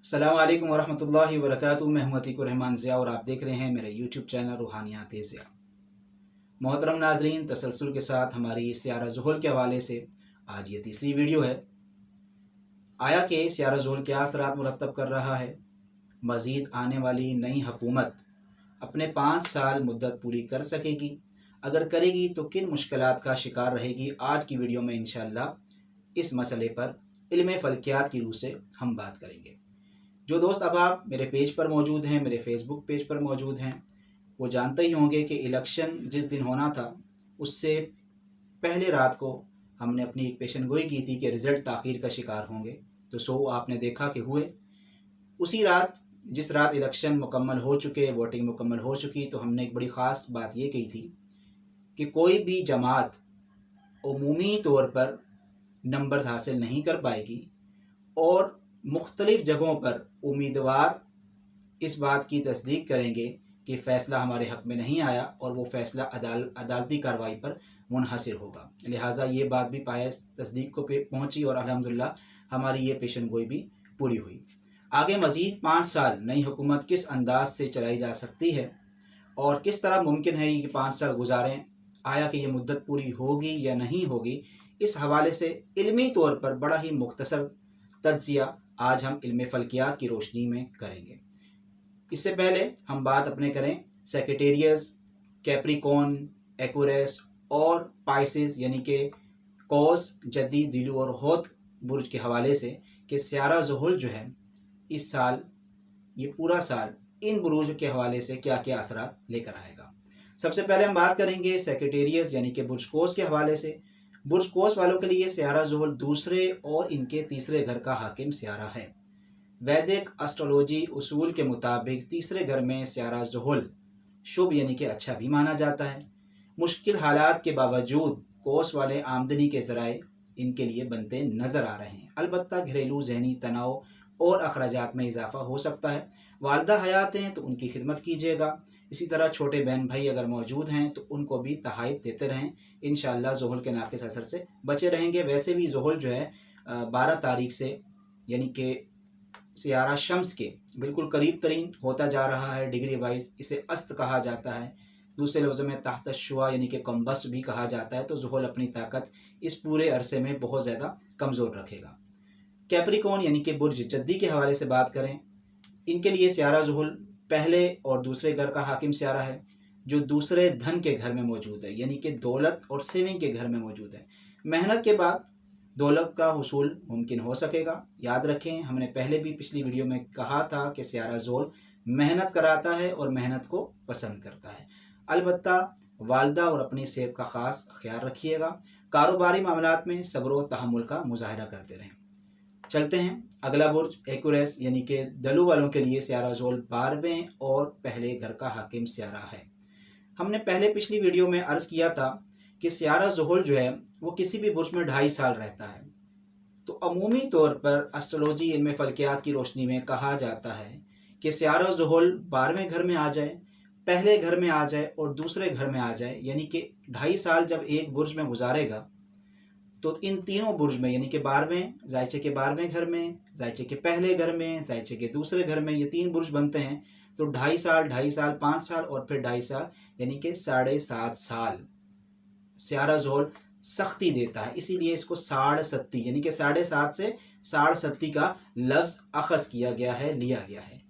अस्सलाम वालेकुम वरहमतुल्लाहि वबरकातुहू। मैं हूं अतीकुर रहमान ज़िया और आप देख रहे हैं मेरे यूट्यूब चैनल रूहानियात ज़िया। मोहतरम नाजरीन, तसलसल के साथ हमारी सियारा ज़ुहल के हवाले से आज ये तीसरी वीडियो है। आया कि सियारा ज़ुहल क्या असरात मुरतब कर रहा है, मज़ीद आने वाली नई हुकूमत अपने 5 साल मुद्दत पूरी कर सकेगी, अगर करेगी तो किन मुश्किलात का शिकार रहेगी। आज की वीडियो में इंशाअल्लाह इस मसले पर इल्म फ़ल्कियात की रूह से हम बात करेंगे। जो दोस्त अब आप मेरे पेज पर मौजूद हैं, मेरे फेसबुक पेज पर मौजूद हैं, वो जानते ही होंगे कि इलेक्शन जिस दिन होना था उससे पहले रात को हमने अपनी एक पेशन गोई की थी कि रिज़ल्ट ताख़ीर का शिकार होंगे, तो सो आपने देखा कि हुए। उसी रात, जिस रात इलेक्शन मुकम्मल हो चुके, वोटिंग मुकम्मल हो चुकी, तो हमने एक बड़ी ख़ास बात ये कही थी कि कोई भी जमात उमूमी तौर पर नंबर्स हासिल नहीं कर पाएगी और मुख्तलिफ़ जगहों पर उम्मीदवार इस बात की तस्दीक करेंगे कि फ़ैसला हमारे हक़ में नहीं आया और वो फ़ैसला अदालती कार्रवाई पर मुनहसर होगा। लिहाजा ये बात भी पाया तस्दीक को पहुँची और अल्हम्दुलिल्लाह हमारी ये पेशन गोई भी पूरी हुई। आगे मज़ीद 5 साल नई हुकूमत किस अंदाज से चलाई जा सकती है और किस तरह मुमकिन है कि 5 साल गुजारें, आया कि ये मुद्दत पूरी होगी या नहीं होगी, इस हवाले से इल्मी तौर पर बड़ा ही मुख्तसर तज्ज़िया आज हम इल्म फ़ल्कियात की रोशनी में करेंगे। इससे पहले हम बात अपने करें सैजिटेरियस, कैप्रिकॉर्न, एक्वेरियस और पाइसेस यानी कि कौस, जद्दी, दिलू और हौत बुर्ज के हवाले से कि सियारा ज़ुहल जो है इस साल, ये पूरा साल इन बुरूज के हवाले से क्या क्या असरात लेकर आएगा। सबसे पहले हम बात करेंगे सैजिटेरियस यानी कि बुर्ज कौस के हवाले से। बुर्ज कौस वालों के लिए सियारा ज़ुहल दूसरे और इनके तीसरे घर का हाकिम सियारा है। वैदिक एस्ट्रोलॉजी उसूल के मुताबिक तीसरे घर में सियारा ज़ुहल शुभ यानी कि अच्छा भी माना जाता है। मुश्किल हालात के बावजूद कौस वाले आमदनी के ज़राए इनके लिए बनते नज़र आ रहे हैं। अलबत्ता घरेलू ज़हनी तनाव और अखराजात में इजाफ़ा हो सकता है। वालिदा हयात हैं तो उनकी खिदमत कीजिएगा। इसी तरह छोटे बहन भाई अगर मौजूद हैं तो उनको भी तहाइफ़ देते रहें। इंशाअल्लाह ज़ुहल के नाक़िस असर से बचे रहेंगे। वैसे भी ज़ुहल जो है 12 तारीख से यानी कि सियारा शम्स के बिल्कुल करीब तरीन होता जा रहा है। डिग्री वाइज इसे अस्त कहा जाता है, दूसरे लफ्ज़ों में तहत शुआ यानी कि कम्बस्ट भी कहा जाता है। तो ज़ुहल अपनी ताकत इस पूरे अरसे में बहुत ज़्यादा कमज़ोर रखेगा। कैप्रिकॉर्न यानी कि बुर्ज जद्दी के हवाले से बात करें, इनके लिए सियारा ज़ुहल पहले और दूसरे घर का हाकिम सियारा है, जो दूसरे धन के घर में मौजूद है यानी कि दौलत और सेविंग के घर में मौजूद है। मेहनत के बाद दौलत का हुसूल मुमकिन हो सकेगा। याद रखें, हमने पहले भी पिछली वीडियो में कहा था कि सियारा ज़ुहल मेहनत कराता है और मेहनत को पसंद करता है। अलबत्ता वालिदा और अपनी सेहत का ख़ास ख्याल रखिएगा। कारोबारी मामलात में सब्र व तहम्मुल का मुज़ाहरा करते रहें। चलते हैं अगला बुर्ज एक्वेरियस यानी कि दलू वालों के लिए सियारा ज़ुहल 12वें और पहले घर का हाकिम सियारा है। हमने पहले पिछली वीडियो में अर्ज़ किया था कि सियारा ज़ुहल जो है वो किसी भी बुर्ज में 2.5 साल रहता है। तो अमूमी तौर पर एस्ट्रोलॉजी इल्म फ़ल्कियात की रोशनी में कहा जाता है कि सियारा ज़ुहल 12वें घर में आ जाए, पहले घर में आ जाए और दूसरे घर में आ जाए, यानी कि 2.5 साल जब एक बुर्ज में गुजारेगा तो इन तीनों बुर्ज में यानी कि 12वें ज़ायचे के 12वें घर में, ज़ायचे के पहले घर में, ज़ायचे के दूसरे घर में, ये 3 बुर्ज बनते हैं। तो 2.5 साल, 5 साल और फिर 2.5 साल यानी कि 7.5 साल सियारा ज़ुहल सख्ती देता है। इसीलिए इसको 7.5 यानी कि 7.5 से 7.5 का लफ्ज़ अखज़ किया गया है, लिया गया है।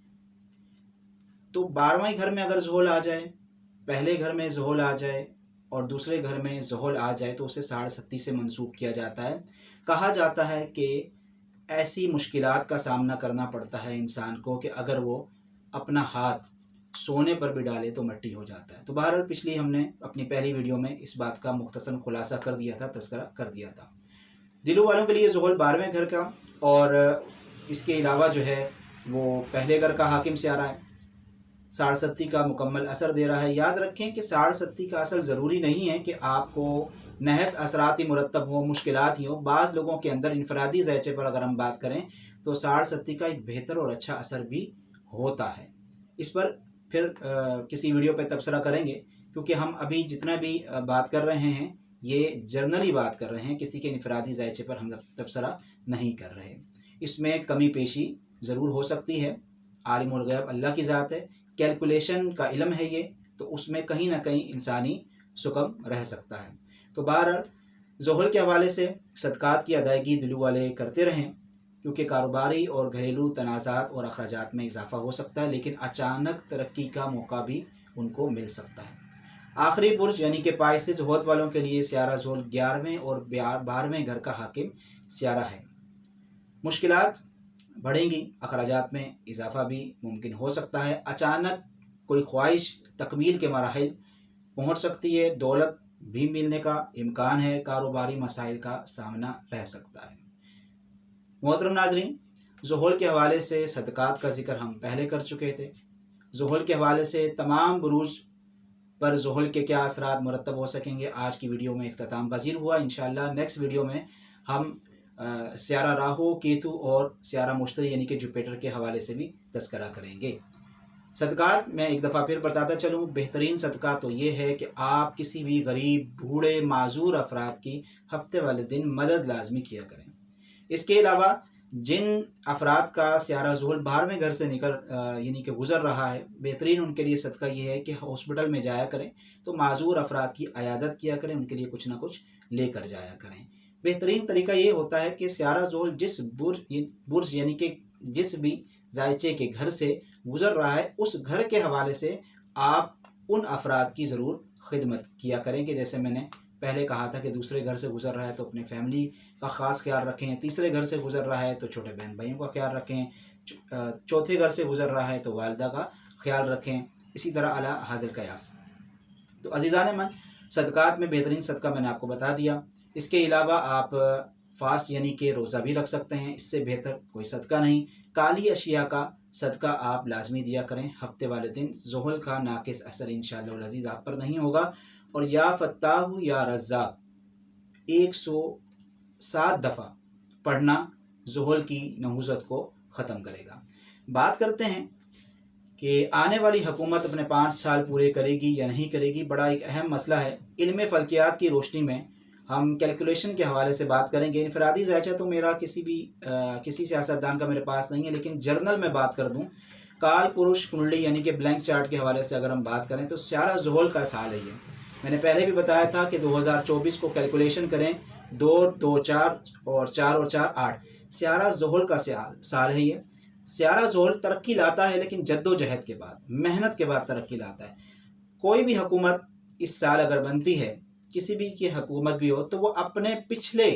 तो 12वें घर में अगर ज़ुहल आ जाए, पहले घर में ज़ुहल आ जाए और दूसरे घर में ज़ुहल आ जाए तो उसे 7.5 से मंसूब किया जाता है। कहा जाता है कि ऐसी मुश्किलात का सामना करना पड़ता है इंसान को कि अगर वो अपना हाथ सोने पर भी डाले तो मट्टी हो जाता है। तो बहरहाल पिछली हमने अपनी पहली वीडियो में इस बात का मुख्तसर खुलासा कर दिया था, तज़किरा कर दिया था। दिलू वालों के लिए ज़ुहल 12वें घर का और इसके अलावा जो है वो पहले घर का हाकिम सियारा है। 7.5 का मुकम्मल असर दे रहा है। याद रखें कि 7.5 का असर ज़रूरी नहीं है कि आपको नहस असरात ही मुरतब हो, मुश्किलात ही हो। बाज़ लोगों के अंदर इनफरादी ज़ायचे पर अगर हम बात करें तो 7.5 का एक बेहतर और अच्छा असर भी होता है। इस पर फिर किसी वीडियो पे तबसरा करेंगे, क्योंकि हम अभी जितना भी बात कर रहे हैं ये जर्नली बात कर रहे हैं, किसी के इनफरादी ज़ायचे पर हम तबसरा नहीं कर रहे। इसमें कमी पेशी ज़रूर हो सकती है। आलिमुल गैब अल्लाह की ज़ात है, कैलकुलेशन का इल्म है ये, तो उसमें कहीं ना कहीं इंसानी सुकम रह सकता है। तो बहरहाल ज़ुहल के हवाले से सदक़ात की अदायगी दिलू वाले करते रहें, क्योंकि कारोबारी और घरेलू तनाज़ात और अखराजात में इजाफ़ा हो सकता है, लेकिन अचानक तरक्की का मौका भी उनको मिल सकता है। आखिरी बुर्ज यानी कि पाइसेस होत वालों के लिए सियारा ज़ुहल 11वें और 12वें घर का हाकिम सियारा है। मुश्किलात बढ़ेंगी, अखराजात में इजाफ़ा भी मुमकिन हो सकता है, अचानक कोई ख्वाहिश तकमील के मराहिल पहुँच सकती है, दौलत भी मिलने का इम्कान है, कारोबारी मसाइल का सामना रह सकता है। मोहतरम नाज़रीन, ज़ुहल के हवाले से सदक़ात का ज़िक्र हम पहले कर चुके थे। ज़ुहल के हवाले से तमाम बुरूज पर ज़ुहल के क्या असरात मुरतब हो सकेंगे, आज की वीडियो में इख्तिताम पज़ीर हुआ। इंशाअल्लाह नेक्स्ट वीडियो में हम सियारा राहु, केतु और सियारा मुश्तरी यानी कि जुपिटर के हवाले से भी तज़किरा करेंगे। सदक़ात मैं एक दफ़ा फिर बताता चलूँ, बेहतरीन सदका तो ये है कि आप किसी भी गरीब, बूढ़े, माजूर अफराद की हफ्ते वाले दिन मदद लाजमी किया करें। इसके अलावा जिन अफराद का सियारा ज़ुहल 12वें घर से निकल यानी कि गुज़र रहा है, बेहतरीन उनके लिए सदका ये है कि हॉस्पिटल में जाया करें, तो माजूर अफराद की अयादत किया करें, उनके लिए कुछ ना कुछ लेकर जाया करें। बेहतरीन तरीका ये होता है कि सियारा ज़ुहल जिस बुर्ज यानी कि जिस भी जायचे के घर से गुज़र रहा है, उस घर के हवाले से आप उन अफराद की ज़रूर खिदमत किया करें कि जैसे मैंने पहले कहा था कि दूसरे घर से गुज़र रहा है तो अपने फैमिली का ख़ास ख्याल रखें, तीसरे घर से गुज़र रहा है तो छोटे बहन भाइयों का ख्याल रखें, चौथे घर से गुज़र रहा है तो वालिदा का ख्याल रखें, इसी तरह अला हाजिर कयास। तो अज़ीज़ान मन, सदक़ात में बेहतरीन सदका मैंने आपको बता दिया। इसके अलावा आप फास्ट यानी कि रोज़ा भी रख सकते हैं, इससे बेहतर कोई सदका नहीं। काली अशिया का सदका आप लाजमी दिया करें हफ्ते वाले दिन, ज़ुहल का नाकिस असर इंशाअल्लाह अज़ीज़ आप पर नहीं होगा। और या फत्ताहु या रज़्ज़ाक़ 107 दफ़ा पढ़ना ज़ुहल की नहुज़त को ख़त्म करेगा। बात करते हैं कि आने वाली हुकूमत अपने 5 साल पूरे करेगी या नहीं करेगी, बड़ा एक अहम मसला है। इल्म फ़ल्कियात की रोशनी में हम कैलकुलेशन के हवाले से बात करेंगे। इनफरादी ज़ायचा तो मेरा किसी सियासतदान का मेरे पास नहीं है, लेकिन जर्नल में बात कर दूँ, काल पुरुष कुंडली यानी कि ब्लैंक चार्ट के हवाले से अगर हम बात करें तो सियारा ज़ुहल का साल है ये। मैंने पहले भी बताया था कि 2024 को कैलकुलेशन करें, 2 2 4 और 4 और 4 8, सियारा ज़ुहल का साल है ये। सियारा ज़ुहल तरक्की लाता है, लेकिन जद्दोजहद के बाद, मेहनत के बाद तरक्की लाता है। कोई भी हुकूमत इस साल अगर बनती है, किसी भी की हुकूमत भी हो, तो वो अपने पिछले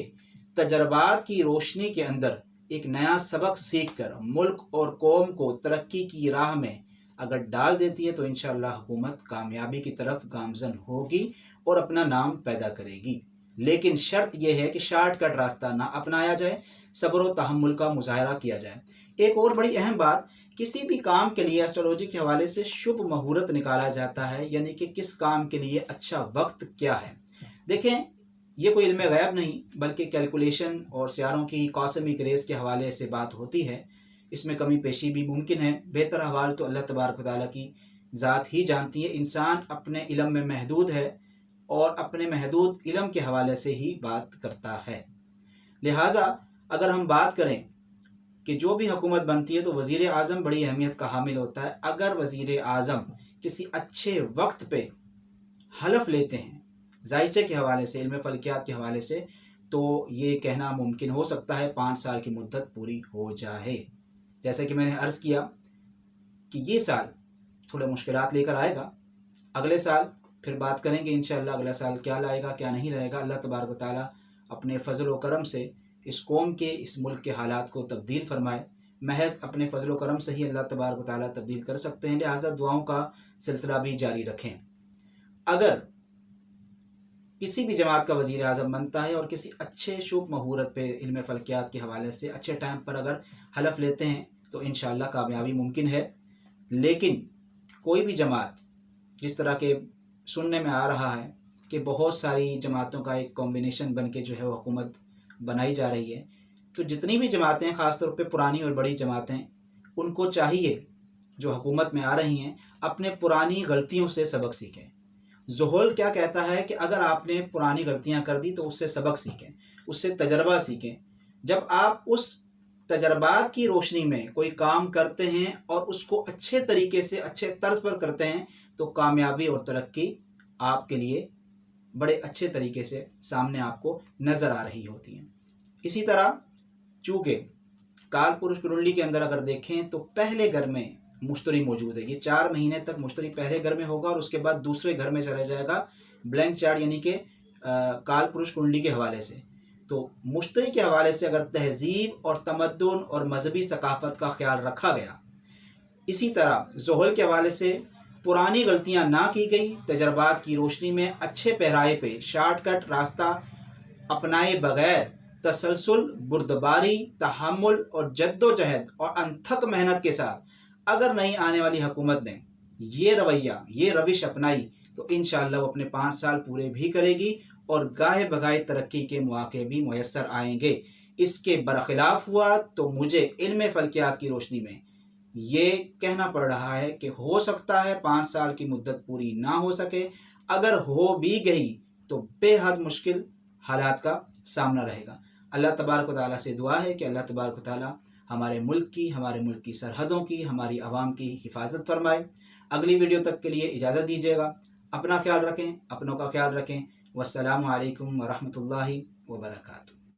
तजर्बात की रोशनी के अंदर एक नया सबक सीख कर मुल्क और कौम को तरक्की की राह में अगर डाल देती है तो इंशाअल्लाह हुकूमत कामयाबी की तरफ गामजन होगी और अपना नाम पैदा करेगी। लेकिन शर्त यह है कि शॉर्टकट रास्ता ना अपनाया जाए, सब्र व तहम्मुल का मुजाहरा किया जाए। एक और बड़ी अहम बात, किसी भी काम के लिए एस्ट्रोलॉजी के हवाले से शुभ मुहूर्त निकाला जाता है, यानी कि किस काम के लिए अच्छा वक्त क्या है। देखें, ये कोई इल्म गैब नहीं, बल्कि कैलकुलेशन और सियारों की कॉस्मिक रेस के हवाले से बात होती है। इसमें कमी पेशी भी मुमकिन है। बेहतर अहवाल तो अल्लाह तबारक व तआला की ज़ात ही जानती है। इंसान अपने इल्म में महदूद है और अपने महदूद इल्म के हवाले से ही बात करता है। लिहाजा अगर हम बात करें कि जो भी हुकूमत बनती है तो वज़ीर आज़म बड़ी अहमियत का हामिल होता है। अगर वज़ीर आज़म किसी अच्छे वक्त पे हलफ लेते हैं जायचे के हवाले से, इल्म फ़ल्कियात के हवाले से, तो ये कहना मुमकिन हो सकता है 5 साल की मुद्दत पूरी हो जाए। जैसे कि मैंने अर्ज़ किया कि ये साल थोड़े मुश्किलात लेकर आएगा, अगले साल फिर बात करेंगे इंशाअल्लाह अगला साल क्या लाएगा क्या नहीं लाएगा। अल्लाह तबारक व तआला अपने फ़ज़ल व करम से इस कौम के, इस मुल्क के हालात को तब्दील फरमाए। महज अपने फ़ज़ल व करम से ही अल्लाह तबारक व तआला तब्दील कर सकते हैं। लिहाजा दुआओं का सिलसिला भी जारी रखें। अगर किसी भी जमात का वज़ीर आज़म बनता है और किसी अच्छे शुभ मुहूर्त पे इल्म फ़ल्कियात के हवाले से अच्छे टाइम पर अगर हलफ लेते हैं तो इंशाअल्लाह कामयाबी मुमकिन है। लेकिन कोई भी जमात, जिस तरह के सुनने में आ रहा है कि बहुत सारी जमातों का एक कॉम्बिनेशन बन के जो है वो हुकूमत बनाई जा रही है, तो जितनी भी जमातें, ख़ासतौर पे पुरानी और बड़ी जमातें, उनको चाहिए जो हुकूमत में आ रही हैं अपने पुरानी गलतियों से सबक सीखें। ज़ुहल क्या कहता है कि अगर आपने पुरानी गलतियां कर दी तो उससे सबक सीखें, उससे तजर्बा सीखें। जब आप उस तजर्बात की रोशनी में कोई काम करते हैं और उसको अच्छे तरीके से अच्छे तर्ज पर करते हैं तो कामयाबी और तरक्की आपके लिए बड़े अच्छे तरीके से सामने आपको नज़र आ रही होती हैं। इसी तरह चूँकि काल पुरुष कुंडली के अंदर अगर देखें तो पहले घर में मुश्तरी मौजूद है। ये 4 महीने तक मुश्तरी पहले घर में होगा और उसके बाद दूसरे घर में चला जाएगा ब्लैंक चार्ट यानी कि काल पुरुष कुंडली के हवाले से। तो मुश्तरी के हवाले से अगर तहजीब और तमद्दुन और मजहबी सकाफ़त का ख्याल रखा गया, इसी तरह ज़ोहल के हवाले से पुरानी गलतियां ना की गई, तजर्बात की रोशनी में अच्छे पहराए पे शॉर्टकट रास्ता अपनाए बगैर तसलसल, बुर्दबारी, तहम्मुल और जद्दोजहद और अनथक मेहनत के साथ अगर नई आने वाली हुकूमत ने ये रवैया, ये रविश अपनाई तो इंशाअल्लाह वो अपने 5 साल पूरे भी करेगी और गाहे बगाए तरक्की के मौके भी मुयस्सर आएंगे। इसके बरखिलाफ हुआ तो मुझे इल्म फल्कियात की रोशनी में ये कहना पड़ रहा है कि हो सकता है 5 साल की मुद्दत पूरी ना हो सके। अगर हो भी गई तो बेहद मुश्किल हालात का सामना रहेगा। अल्लाह तबारक व तआला से दुआ है कि अल्लाह तबारक व तआला हमारे मुल्क की सरहदों की, हमारी आवाम की हिफाजत फरमाए। अगली वीडियो तक के लिए इजाज़त दीजिएगा। अपना ख्याल रखें, अपनों का ख्याल रखें। वस्सलामु अलैकुम व रहमतुल्लाहि व बरकातुहू।